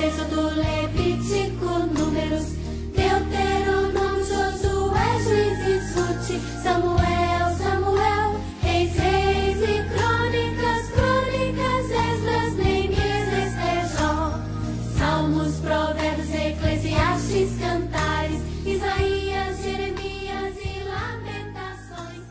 Êxodo, Levítico, Números, Deuteronômio, Josué, Juízes, Rute, Samuel, Samuel, Reis, Reis e Crônicas, Crônicas, Esdras, Neemias, Ester, Jó, Salmos, Provérbios, Eclesiastes, Cantares, Isaías, Jeremias e Lamentações.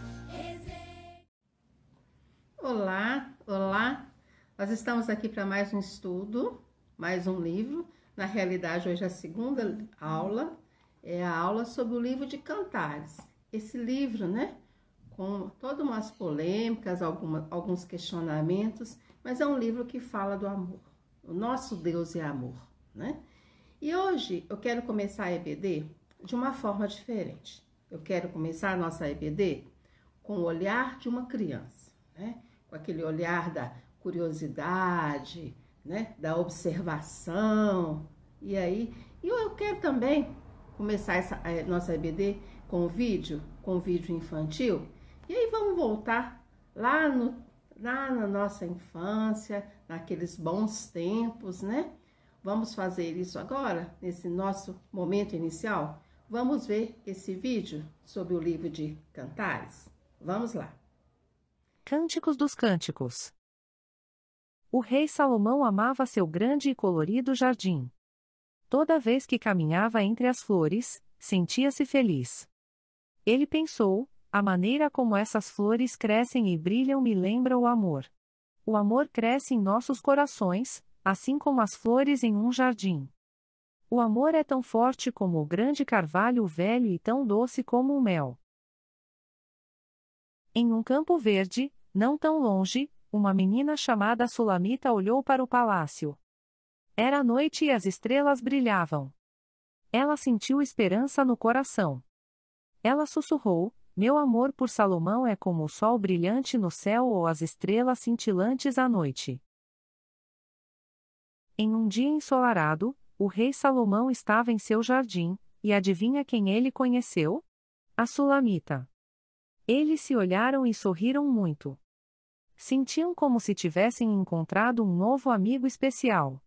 Olá, olá! Nós estamos aqui para mais um estudo, mais um livro. Na realidade, hoje é a segunda aula, é a aula sobre o livro de Cantares. Esse livro, né, com todas umas polêmicas, alguns questionamentos, mas é um livro que fala do amor. O nosso Deus é amor, né? E hoje eu quero começar a EBD de uma forma diferente. Eu quero começar a nossa EBD com o olhar de uma criança, né? Com aquele olhar da curiosidade, né, da observação. E aí, eu quero também começar essa nossa EBD com vídeo infantil. E aí vamos voltar lá na nossa infância, naqueles bons tempos, né? Vamos fazer isso agora, nesse nosso momento inicial. Vamos ver esse vídeo sobre o livro de Cantares. Vamos lá. Cânticos dos Cânticos. O rei Salomão amava seu grande e colorido jardim. Toda vez que caminhava entre as flores, sentia-se feliz. Ele pensou, a maneira como essas flores crescem e brilham me lembra o amor. O amor cresce em nossos corações, assim como as flores em um jardim. O amor é tão forte como o grande carvalho velho e tão doce como o mel. Em um campo verde, não tão longe, uma menina chamada Sulamita olhou para o palácio. Era noite e as estrelas brilhavam. Ela sentiu esperança no coração. Ela sussurrou, meu amor por Salomão é como o sol brilhante no céu ou as estrelas cintilantes à noite. Em um dia ensolarado, o rei Salomão estava em seu jardim, e adivinha quem ele conheceu? A Sulamita. Eles se olharam e sorriram muito. Sentiam como se tivessem encontrado um novo amigo especial.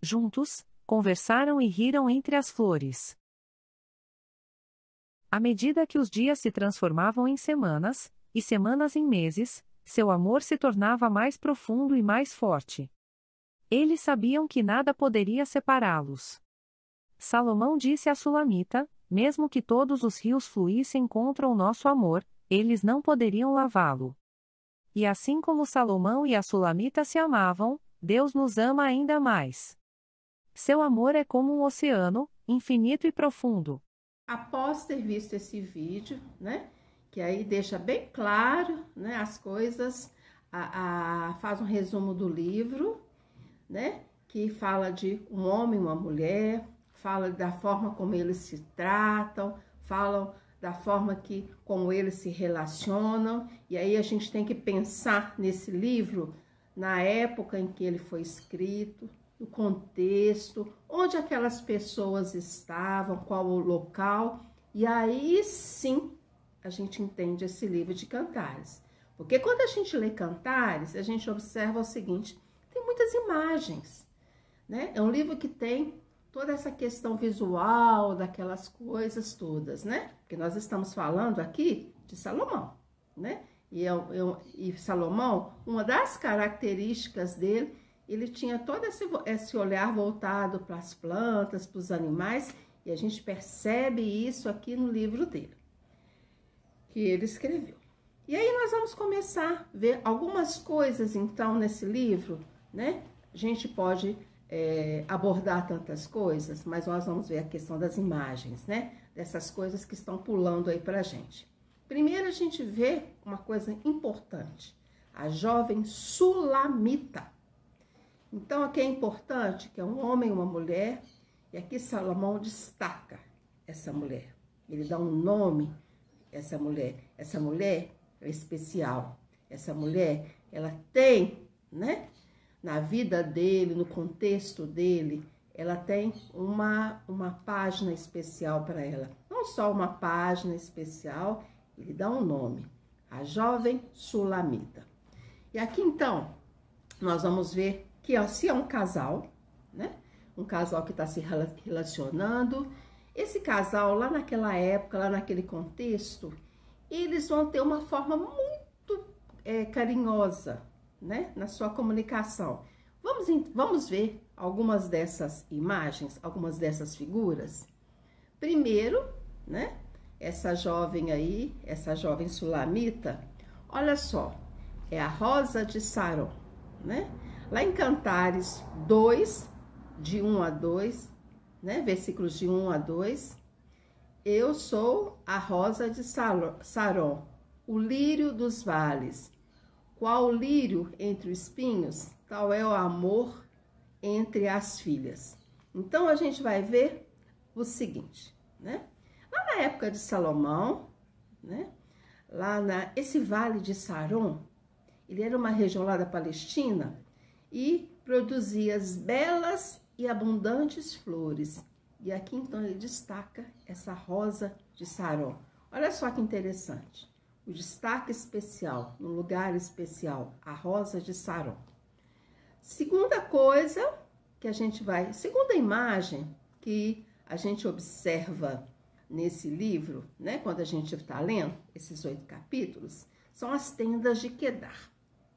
Juntos, conversaram e riram entre as flores. À medida que os dias se transformavam em semanas, e semanas em meses, seu amor se tornava mais profundo e mais forte. Eles sabiam que nada poderia separá-los. Salomão disse a Sulamita, mesmo que todos os rios fluíssem contra o nosso amor, eles não poderiam lavá-lo. E assim como Salomão e a Sulamita se amavam, Deus nos ama ainda mais. Seu amor é como um oceano, infinito e profundo. Após ter visto esse vídeo, né, que aí deixa bem claro, né, as coisas, faz um resumo do livro, né, que fala de um homem e uma mulher, fala da forma como eles se tratam, falam da forma como eles se relacionam, e aí a gente tem que pensar nesse livro, na época em que ele foi escrito, no contexto, onde aquelas pessoas estavam, qual o local, e aí sim a gente entende esse livro de Cantares. Porque quando a gente lê Cantares, a gente observa o seguinte, tem muitas imagens, né? É um livro que tem toda essa questão visual, daquelas coisas todas, né? Porque nós estamos falando aqui de Salomão, né? E Salomão, uma das características dele, ele tinha todo esse olhar voltado para as plantas, para os animais, e a gente percebe isso aqui no livro dele, que ele escreveu. E aí nós vamos começar a ver algumas coisas, então, nesse livro, né? A gente pode abordar tantas coisas, mas nós vamos ver a questão das imagens, né? Dessas coisas que estão pulando aí pra gente. Primeiro a gente vê uma coisa importante, a jovem Sulamita. Então aqui é importante que é um homem e uma mulher, e aqui Salomão destaca essa mulher. Ele dá um nome a essa mulher. Essa mulher é especial. Essa mulher, ela tem, né? Na vida dele, no contexto dele, ela tem uma página especial para ela. Não só uma página especial, ele dá um nome, a jovem Sulamita. E aqui, então, nós vamos ver que se é um casal, né? um casal que está se relacionando. Esse casal, lá naquela época, lá naquele contexto, eles vão ter uma forma muito carinhosa, né, na sua comunicação. Vamos ver algumas dessas imagens, algumas dessas figuras. Primeiro, né, essa jovem aí, essa jovem sulamita, olha só, é a Rosa de Saron, né? Lá em Cantares 2, de 1 a 2, né, versículos de 1 a 2, eu sou a rosa de Saron, o lírio dos vales. Qual o lírio entre os espinhos, tal é o amor entre as filhas. Então, a gente vai ver o seguinte, né? Lá na época de Salomão, né? Esse vale de Saron, ele era uma região lá da Palestina e produzia as belas e abundantes flores. E aqui, então, ele destaca essa rosa de Saron. Olha só que interessante. O destaque especial, no lugar especial, a rosa de Saron. Segunda coisa que a gente vai... Segunda imagem que a gente observa nesse livro, né? Quando a gente está lendo esses 8 capítulos, são as tendas de Quedar,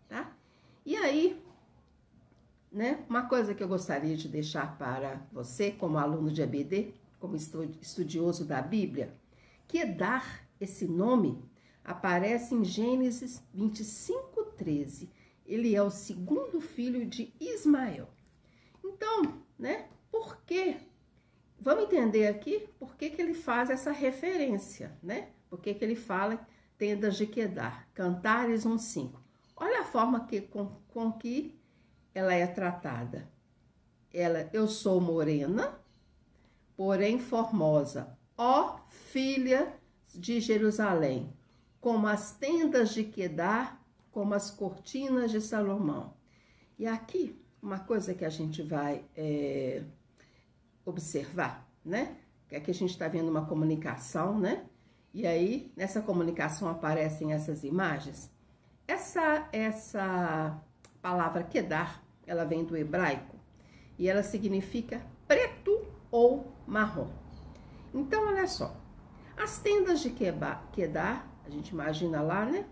tá? E aí, né? Uma coisa que eu gostaria de deixar para você, como aluno de EBD, como estudioso da Bíblia, Quedar, esse nome, aparece em Gênesis 25:13. Ele é o segundo filho de Ismael. Então, né? Por quê? Vamos entender aqui por que ele faz essa referência, né? Por que ele fala tendas de Quedar, Cantares 1:5. Olha a forma com que ela é tratada. Eu sou morena, porém formosa, ó filha de Jerusalém, como as tendas de Quedar, como as cortinas de Salomão. E aqui, uma coisa que a gente vai observar, né? Que aqui a gente está vendo uma comunicação, né? E aí, nessa comunicação aparecem essas imagens. Essa palavra Quedar, ela vem do hebraico e ela significa preto ou marrom. Então, olha só, as tendas de Quedar, a gente imagina lá, né?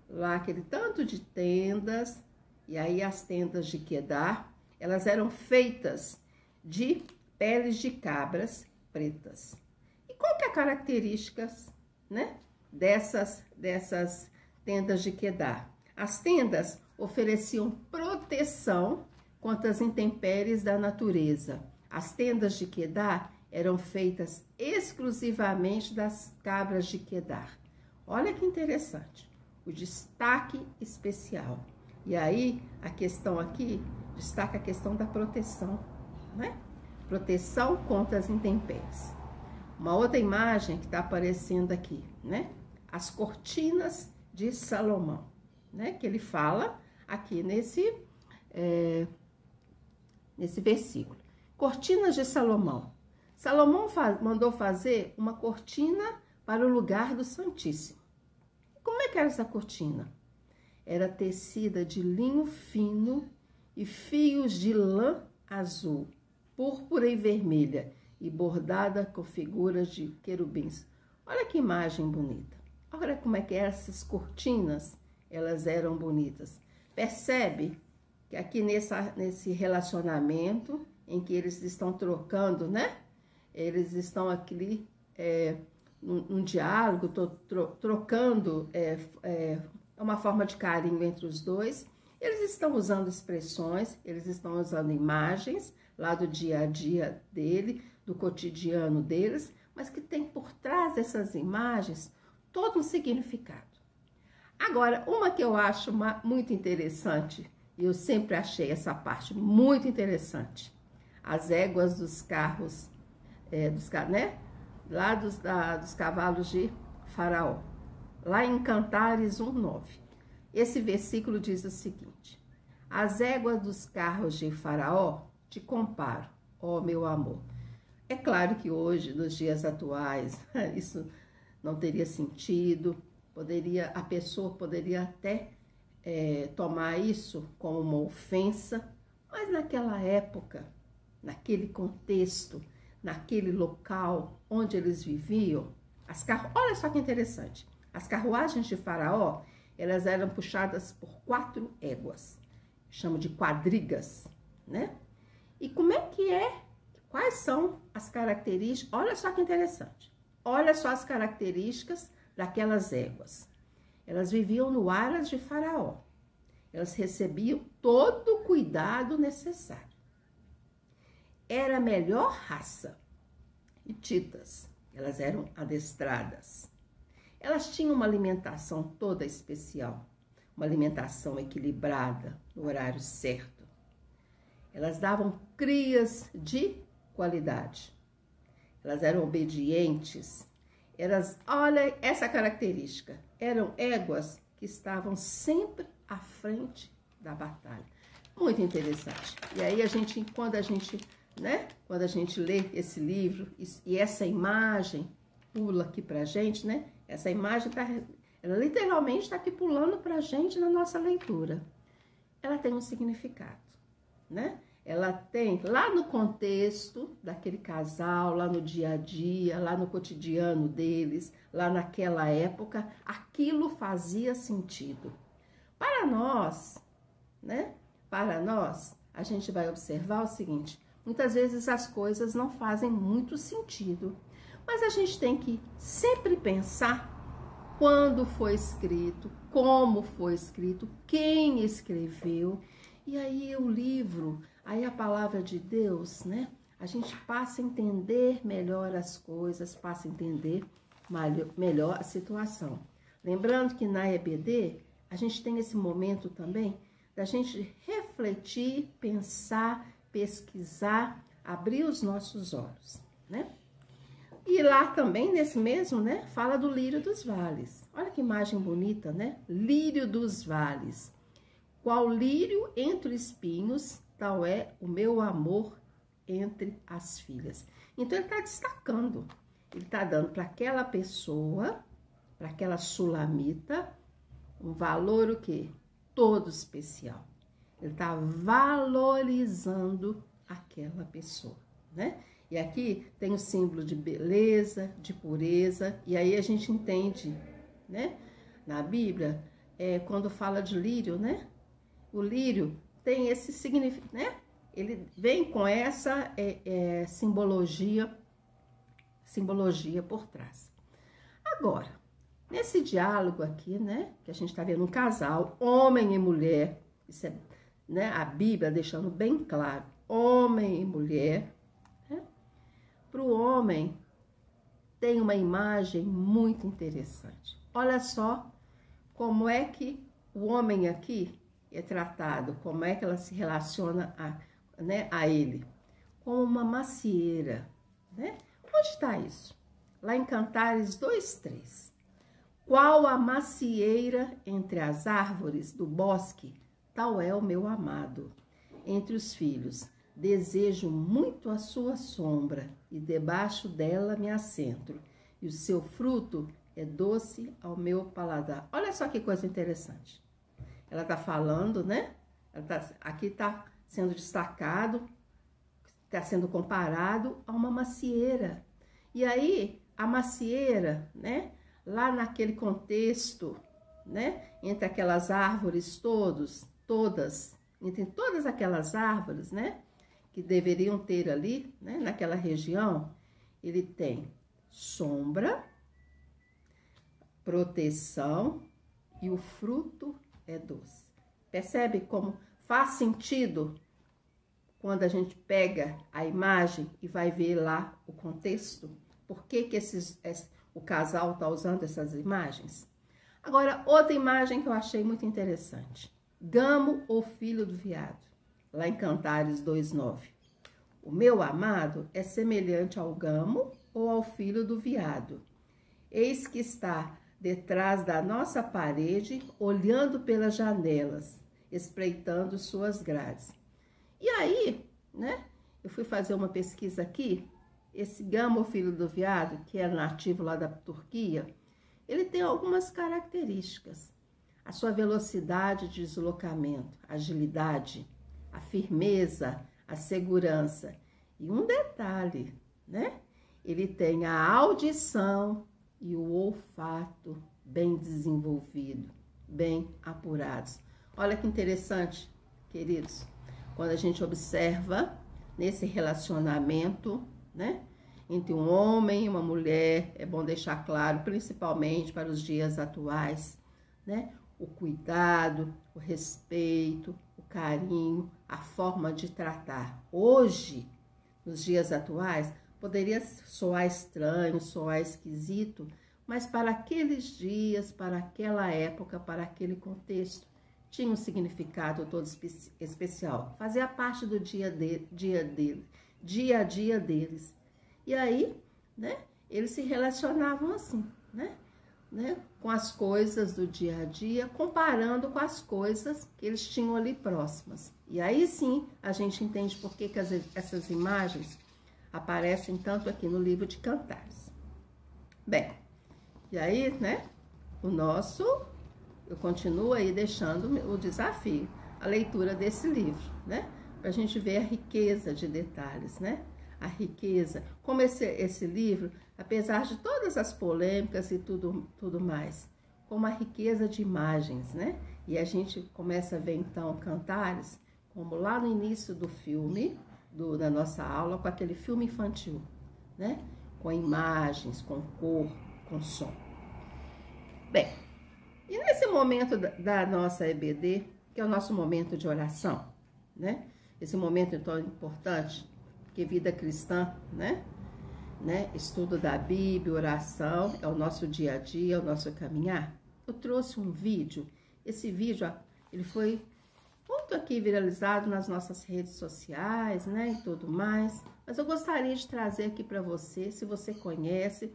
Lá aquele tanto de tendas, e aí as tendas de Quedar, elas eram feitas de peles de cabras pretas. E qual que é a característica, né, dessas tendas de Quedar? As tendas ofereciam proteção contra as intempéries da natureza. As tendas de Quedar eram feitas exclusivamente das cabras de Quedar. Olha que interessante, o destaque especial. E aí, a questão aqui destaca a questão da proteção, né? Proteção contra as intempéries. Uma outra imagem que está aparecendo aqui, né? As cortinas de Salomão, né? Que ele fala aqui nesse versículo. Cortinas de Salomão. Salomão mandou fazer uma cortina para o lugar do Santíssimo. Como é que era essa cortina? Era tecida de linho fino e fios de lã azul, púrpura e vermelha, e bordada com figuras de querubins. Olha que imagem bonita. Olha como é que essas cortinas, elas eram bonitas. Percebe que aqui nesse relacionamento em que eles estão trocando, né? Eles estão aqui num diálogo, trocando uma forma de carinho entre os dois. Eles estão usando expressões, eles estão usando imagens lá do dia a dia dele, do cotidiano deles, mas que tem por trás dessas imagens todo um significado. Agora, uma que eu acho muito interessante, e eu sempre achei essa parte muito interessante, as éguas dos carros, né? Lá dos cavalos de Faraó, lá em Cantares 1:9. Esse versículo diz o seguinte: as éguas dos carros de Faraó te comparo, ó meu amor. É claro que hoje, nos dias atuais, isso não teria sentido, a pessoa poderia até tomar isso como uma ofensa, mas naquela época, naquele contexto, naquele local onde eles viviam, olha só que interessante, as carruagens de Faraó, elas eram puxadas por 4 éguas, chama de quadrigas, né? E como é que é? Quais são as características? Olha só que interessante. Olha só as características daquelas éguas. Elas viviam no aras de Faraó. Elas recebiam todo o cuidado necessário. Era a melhor raça. Hititas. Elas eram adestradas. Elas tinham uma alimentação toda especial. Uma alimentação equilibrada, no horário certo. Elas davam crias de qualidade. Elas eram obedientes. Olha essa característica. Eram éguas que estavam sempre à frente da batalha. Muito interessante. E aí quando a gente lê esse livro e essa imagem pula aqui pra gente, né? Essa imagem ela literalmente está aqui pulando pra gente na nossa leitura. Ela tem um significado, né? Ela tem, lá no contexto daquele casal, lá no dia a dia, lá no cotidiano deles, lá naquela época, aquilo fazia sentido. Para nós, né? Para nós, a gente vai observar o seguinte, muitas vezes as coisas não fazem muito sentido, mas a gente tem que sempre pensar quando foi escrito, como foi escrito, quem escreveu, e aí o livro, aí a palavra de Deus, né? A gente passa a entender melhor as coisas, passa a entender melhor a situação. Lembrando que na EBD, a gente tem esse momento também da gente refletir, pensar, pesquisar, abrir os nossos olhos, né? E lá também, nesse mesmo, né, fala do lírio dos vales. Olha que imagem bonita, né? Lírio dos vales. Qual lírio entre espinhos, tal é o meu amor entre as filhas. Então, ele está destacando. Ele está dando para aquela pessoa, para aquela sulamita, um valor o quê? Todo especial. Ele está valorizando aquela pessoa, né? E aqui tem o símbolo de beleza, de pureza, e aí a gente entende, né? Na Bíblia, quando fala de lírio, né? O lírio tem esse significado, né? Ele vem com essa simbologia por trás. Agora, nesse diálogo aqui, né? Que a gente está vendo um casal, homem e mulher, isso é, né? A Bíblia deixando bem claro, homem e mulher. Para o homem, tem uma imagem muito interessante. Olha só como é que o homem aqui é tratado, como é que ela se relaciona a ele. Como uma macieira, né? Onde está isso? Lá em Cantares 2:3. Qual a macieira entre as árvores do bosque, tal é o meu amado. Entre os filhos, desejo muito a sua sombra, e debaixo dela me assento, e o seu fruto é doce ao meu paladar. Olha só que coisa interessante. Ela está falando, né? Aqui está sendo destacado, está sendo comparado a uma macieira. E aí, a macieira, né? Lá naquele contexto, né? Entre aquelas árvores entre todas aquelas árvores, né? Que deveriam ter ali, né, naquela região, ele tem sombra, proteção e o fruto é doce. Percebe como faz sentido quando a gente pega a imagem e vai ver lá o contexto? Por que o casal está usando essas imagens? Agora, outra imagem que eu achei muito interessante. Gamo, o filho do veado. Lá em Cantares 2:9. O meu amado é semelhante ao gamo ou ao filho do veado. Eis que está detrás da nossa parede, olhando pelas janelas, espreitando suas grades. E aí, né, eu fui fazer uma pesquisa aqui, esse gamo ou filho do veado, que é nativo lá da Turquia, ele tem algumas características. A sua velocidade de deslocamento, agilidade, a firmeza, a segurança. E um detalhe, né? Ele tem a audição e o olfato bem desenvolvido, bem apurados. Olha que interessante, queridos, quando a gente observa nesse relacionamento, né, entre um homem e uma mulher, é bom deixar claro, principalmente para os dias atuais, né, o cuidado, o respeito, o carinho, a forma de tratar. Hoje, nos dias atuais, poderia soar estranho, soar esquisito, mas para aqueles dias, para aquela época, para aquele contexto, tinha um significado todo especial. Fazia parte do dia a dia deles. E aí, né, eles se relacionavam assim, né, com as coisas do dia a dia, comparando com as coisas que eles tinham ali próximas. E aí sim, a gente entende por que essas imagens aparecem tanto aqui no livro de Cantares. Bem, e aí, né, eu continuo aí deixando o desafio, a leitura desse livro, né, para a gente ver a riqueza de detalhes, né, a riqueza, como esse livro, apesar de todas as polêmicas e tudo mais, como a riqueza de imagens, né, e a gente começa a ver então Cantares, como lá no início do filme, da nossa aula, com aquele filme infantil, né, com imagens, com cor, com som. Bem, e nesse momento da nossa EBD, que é o nosso momento de oração, né? Esse momento tão importante, porque vida cristã, né? Estudo da Bíblia, oração, é o nosso dia a dia, é o nosso caminhar. Eu trouxe um vídeo, esse vídeo, ele foi muito aqui viralizado nas nossas redes sociais, né? E tudo mais, mas eu gostaria de trazer aqui para você, se você conhece.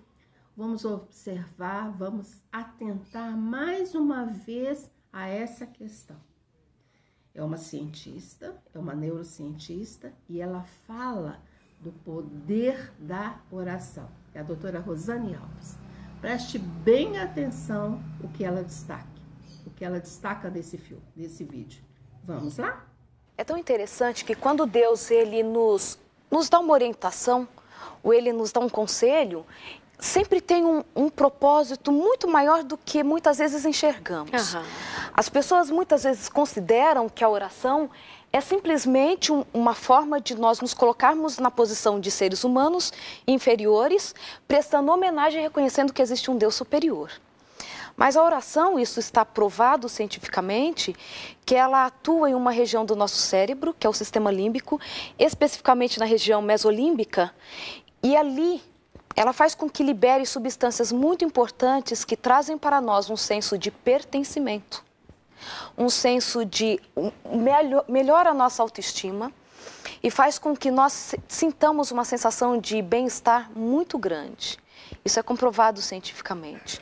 Vamos observar, vamos atentar mais uma vez a essa questão. É uma cientista, é uma neurocientista, e ela fala do poder da oração. É a doutora Rosane Alves. Preste bem atenção o que ela destaca nesse filme, nesse vídeo. Vamos lá? É tão interessante que quando Deus ele nos dá uma orientação, ou ele nos dá um conselho, sempre tem um propósito muito maior do que muitas vezes enxergamos. Uhum. As pessoas muitas vezes consideram que a oração é simplesmente uma forma de nós nos colocarmos na posição de seres humanos inferiores, prestando homenagem e reconhecendo que existe um Deus superior. Mas a oração, isso está provado cientificamente, que ela atua em uma região do nosso cérebro, que é o sistema límbico, especificamente na região mesolímbica, e ali ela faz com que libere substâncias muito importantes que trazem para nós um senso de pertencimento, um senso de melhora a nossa autoestima e faz com que nós sintamos uma sensação de bem-estar muito grande. Isso é comprovado cientificamente.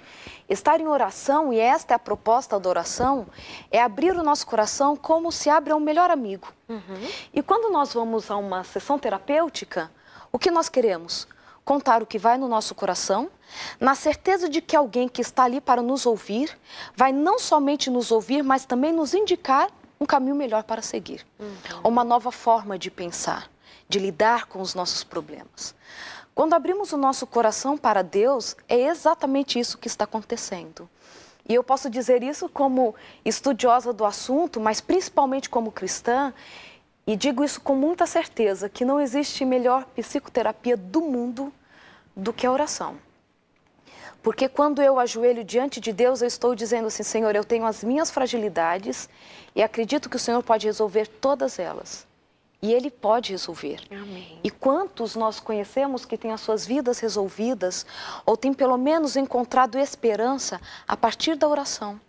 Estar em oração, e esta é a proposta da oração, é abrir o nosso coração como se abre a um melhor amigo. Uhum. E quando nós vamos a uma sessão terapêutica, o que nós queremos? Contar o que vai no nosso coração, na certeza de que alguém que está ali para nos ouvir, vai não somente nos ouvir, mas também nos indicar um caminho melhor para seguir. Uhum. Uma nova forma de pensar, de lidar com os nossos problemas. Quando abrimos o nosso coração para Deus, é exatamente isso que está acontecendo. E eu posso dizer isso como estudiosa do assunto, mas principalmente como cristã, e digo isso com muita certeza, que não existe melhor psicoterapia do mundo do que a oração. Porque quando eu ajoelho diante de Deus, eu estou dizendo assim, Senhor, eu tenho as minhas fragilidades e acredito que o Senhor pode resolver todas elas. E Ele pode resolver. Amém. E quantos nós conhecemos que têm as suas vidas resolvidas ou têm pelo menos encontrado esperança a partir da oração?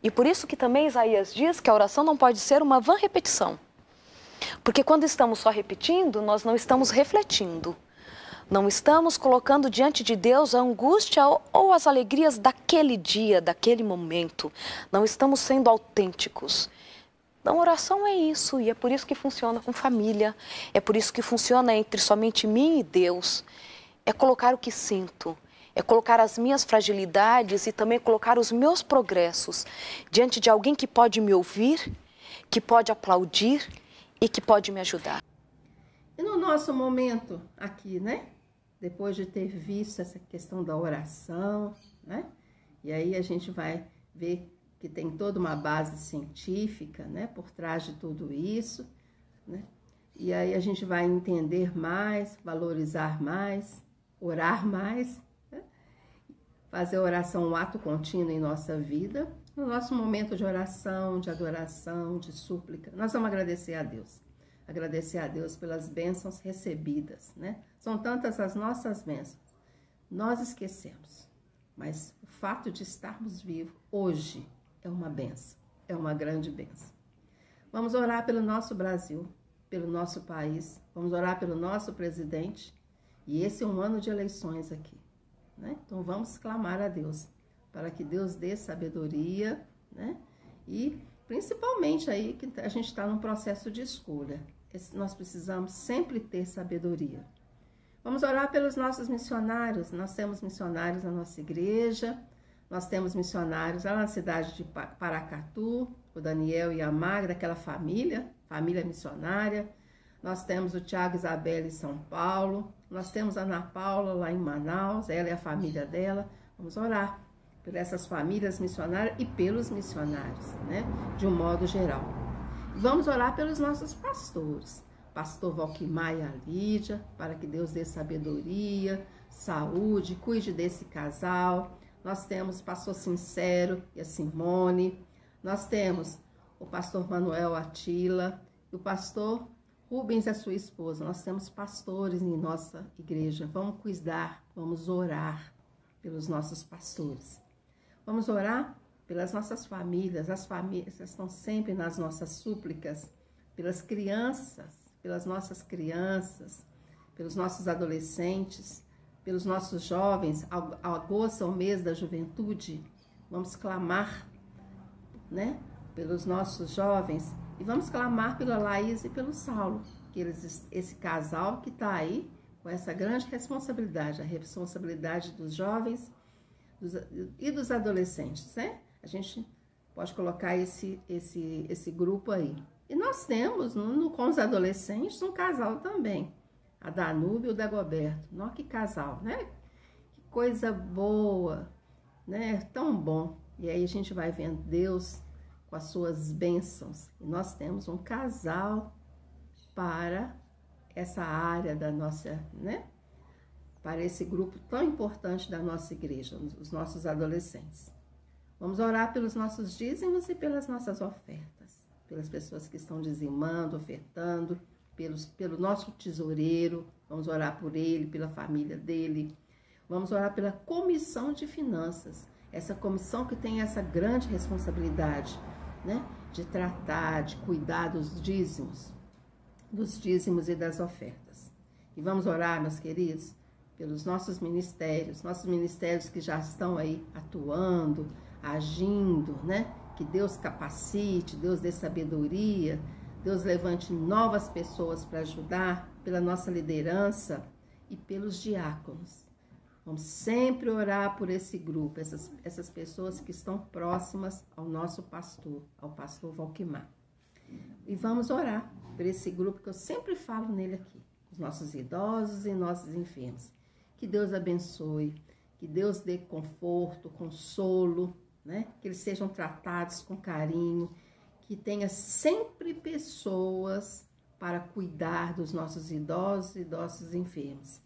E por isso que também Isaías diz que a oração não pode ser uma vã repetição. Porque quando estamos só repetindo, nós não estamos refletindo. Não estamos colocando diante de Deus a angústia ou as alegrias daquele dia, daquele momento. Não estamos sendo autênticos. Então, oração é isso, e é por isso que funciona com família, é por isso que funciona entre somente mim e Deus. É colocar o que sinto, é colocar as minhas fragilidades e também colocar os meus progressos diante de alguém que pode me ouvir, que pode aplaudir e que pode me ajudar. E no nosso momento aqui, né? Depois de ter visto essa questão da oração, né? E aí a gente vai ver que tem toda uma base científica, né? Por trás de tudo isso, né? E aí a gente vai entender mais, valorizar mais, orar mais, né? Fazer a oração um ato contínuo em nossa vida. No nosso momento de oração, de adoração, de súplica, nós vamos agradecer a Deus. Agradecer a Deus pelas bênçãos recebidas, né? São tantas as nossas bênçãos. Nós esquecemos, mas o fato de estarmos vivos hoje é uma bênção, é uma grande bênção. Vamos orar pelo nosso Brasil, pelo nosso país, vamos orar pelo nosso presidente. E esse é um ano de eleições aqui, né? Então vamos clamar a Deus para que Deus dê sabedoria, né? E principalmente aí que a gente está num processo de escolha. Nós precisamos sempre ter sabedoria. Vamos orar pelos nossos missionários. Nós temos missionários na nossa igreja, nós temos missionários lá na cidade de Paracatu, o Daniel e a Magda, aquela família missionária. Nós temos o Tiago e Isabela em São Paulo, nós temos a Ana Paula lá em Manaus, ela e a família dela. Vamos orar por essas famílias missionárias e pelos missionários, né? De um modo geral. Vamos orar pelos nossos pastores, pastor Valquimar e a Lídia, para que Deus dê sabedoria, saúde, cuide desse casal. Nós temos o pastor Sincero e a Simone, nós temos o pastor Manuel Atila e o pastor Rubens e a sua esposa. Nós temos pastores em nossa igreja. Vamos cuidar, vamos orar pelos nossos pastores. Vamos orar pelas nossas famílias, as famílias estão sempre nas nossas súplicas, pelas crianças, pelas nossas crianças, pelos nossos adolescentes, pelos nossos jovens. Agosto é o mês da juventude, vamos clamar, né, pelos nossos jovens e vamos clamar pela Laís e pelo Saulo, que esse casal que está aí com essa grande responsabilidade, a responsabilidade dos jovens e dos adolescentes, né? A gente pode colocar esse grupo aí. E nós temos com os adolescentes um casal também, a Danúbia e o Dagoberto. Nossa, que casal, né? Que coisa boa, né? Tão bom. E aí a gente vai vendo Deus com as suas bênçãos. E nós temos um casal para essa área da nossa, né? Para esse grupo tão importante da nossa igreja, os nossos adolescentes. Vamos orar pelos nossos dízimos e pelas nossas ofertas, pelas pessoas que estão dizimando, ofertando, pelo nosso tesoureiro. Vamos orar por ele, pela família dele. Vamos orar pela comissão de finanças, essa comissão que tem essa grande responsabilidade, né, de tratar, de cuidar dos dízimos e das ofertas. E vamos orar, meus queridos, pelos nossos ministérios que já estão aí atuando, agindo, né? Que Deus capacite, Deus dê sabedoria, Deus levante novas pessoas para ajudar, pela nossa liderança e pelos diáconos. Vamos sempre orar por esse grupo, essas pessoas que estão próximas ao nosso pastor, ao pastor Valquimar. E vamos orar por esse grupo que eu sempre falo nele aqui, os nossos idosos e nossos enfermos. Que Deus abençoe, que Deus dê conforto, consolo, né? Que eles sejam tratados com carinho, que tenha sempre pessoas para cuidar dos nossos idosos e nossos enfermos.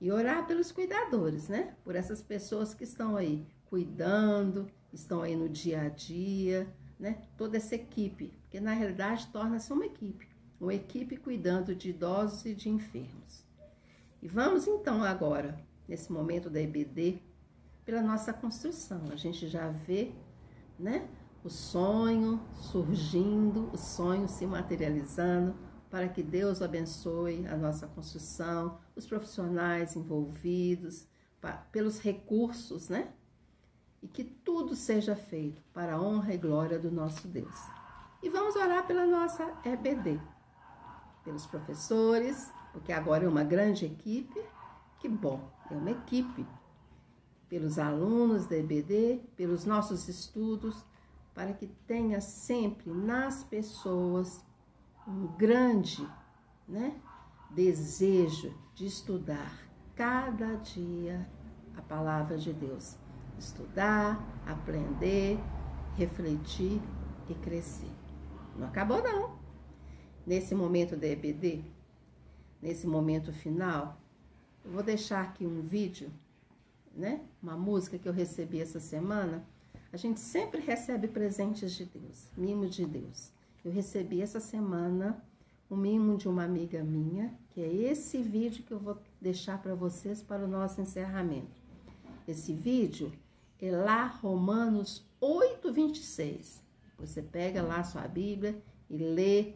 E orar pelos cuidadores, né? Por essas pessoas que estão aí cuidando, estão aí no dia a dia, né? Toda essa equipe, porque na realidade torna-se uma equipe cuidando de idosos e de enfermos. E vamos então agora, nesse momento da EBD, pela nossa construção. A gente já vê, né, o sonho surgindo, o sonho se materializando, para que Deus abençoe a nossa construção, os profissionais envolvidos, pelos recursos, né? E que tudo seja feito para a honra e glória do nosso Deus. E vamos orar pela nossa EBD, pelos professores, porque agora é uma grande equipe. Que bom, é uma equipe. Pelos alunos da EBD, pelos nossos estudos, para que tenha sempre nas pessoas um grande, né, desejo de estudar cada dia a palavra de Deus. Estudar, aprender, refletir e crescer. Não acabou não. Nesse momento da EBD, nesse momento final, eu vou deixar aqui um vídeo, né? Uma música que eu recebi essa semana. A gente sempre recebe presentes de Deus, mimos de Deus. Eu recebi essa semana um mimo de uma amiga minha, que é esse vídeo que eu vou deixar para vocês para o nosso encerramento. Esse vídeo é lá Romanos 8:26. Você pega lá a sua Bíblia e lê.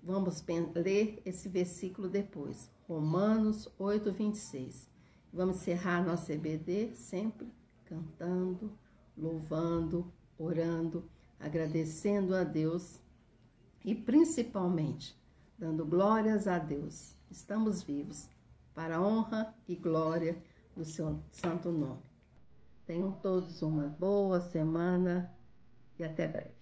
Vamos ler esse versículo depois. Romanos 8:26. Vamos encerrar a nossa EBD sempre cantando, louvando, orando, agradecendo a Deus e principalmente dando glórias a Deus. Estamos vivos para a honra e glória do seu santo nome. Tenham todos uma boa semana e até breve.